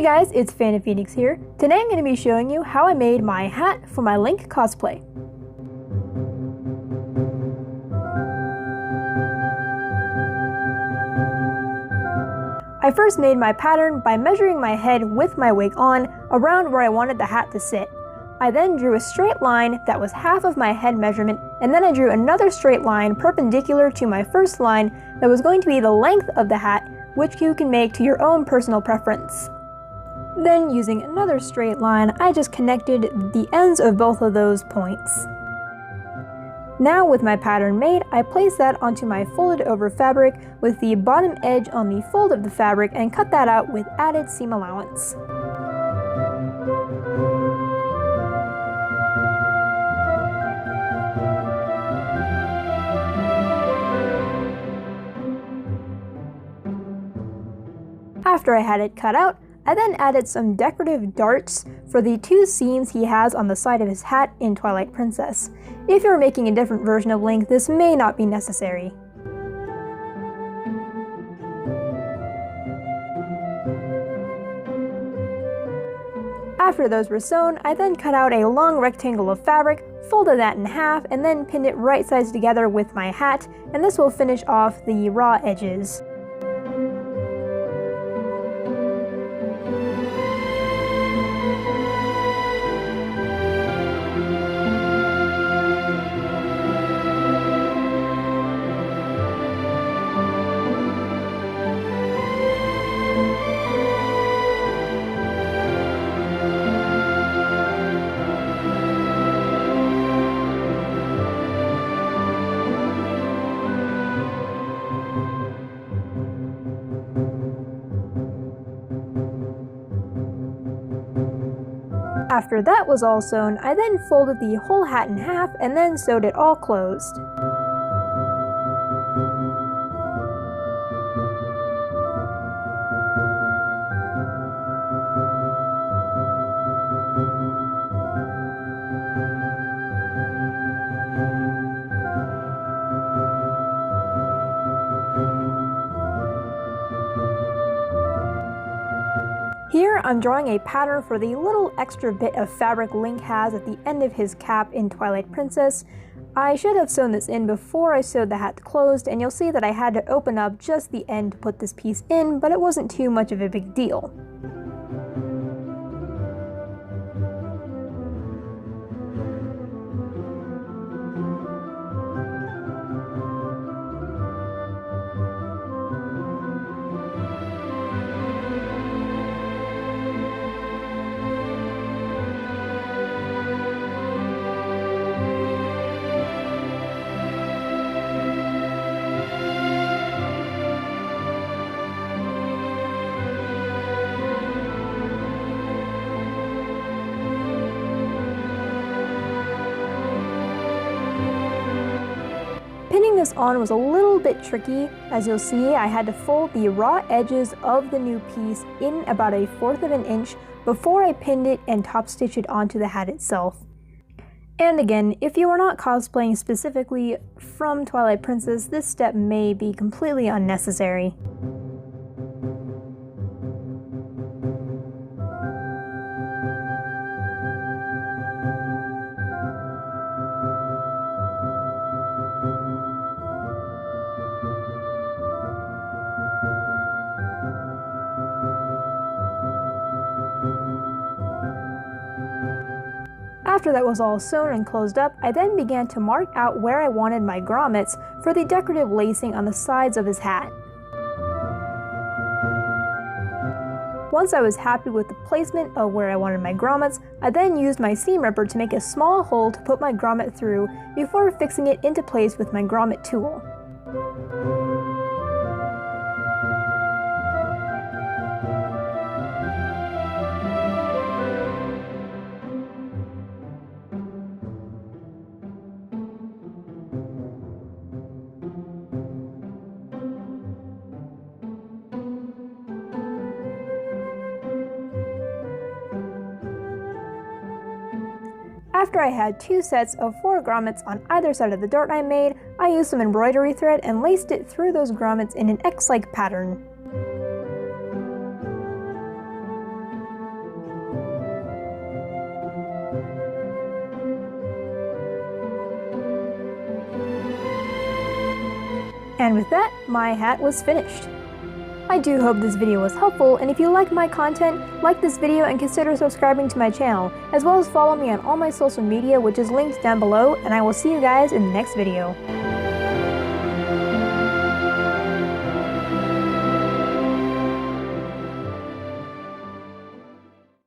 guys, it's Phoenix here. Today I'm going to be showing you how I made my hat for my Link cosplay. I first made my pattern by measuring my head with my wig on around where I wanted the hat to sit. I then drew a straight line that was half of my head measurement, and then I drew another straight line perpendicular to my first line that was going to be the length of the hat, which you can make to your own personal preference. Then, using another straight line, I just connected the ends of both of those points. Now with my pattern made, I place that onto my folded over fabric with the bottom edge on the fold of the fabric and cut that out with added seam allowance. After I had it cut out, I then added some decorative darts for the two seams he has on the side of his hat in Twilight Princess. If you're making a different version of Link, this may not be necessary. After those were sewn, I then cut out a long rectangle of fabric, folded that in half, and then pinned it right sides together with my hat, and this will finish off the raw edges. After that was all sewn, I then folded the whole hat in half and then sewed it all closed. Here I'm drawing a pattern for the little extra bit of fabric Link has at the end of his cap in Twilight Princess. I should have sewn this in before I sewed the hat closed, and you'll see that I had to open up just the end to put this piece in, but it wasn't too much of a big deal. Pinning this on was a little bit tricky. As you'll see, I had to fold the raw edges of the new piece in about 1/4 of an inch before I pinned it and top stitched it onto the hat itself. And again, if you are not cosplaying specifically from Twilight Princess, this step may be completely unnecessary. After that was all sewn and closed up, I then began to mark out where I wanted my grommets for the decorative lacing on the sides of his hat. Once I was happy with the placement of where I wanted my grommets, I then used my seam ripper to make a small hole to put my grommet through before fixing it into place with my grommet tool. After I had 2 sets of 4 grommets on either side of the dart I made, I used some embroidery thread and laced it through those grommets in an X-like pattern. And with that, my hat was finished. I do hope this video was helpful, and if you like my content, like this video and consider subscribing to my channel, as well as follow me on all my social media, which is linked down below, and I will see you guys in the next video.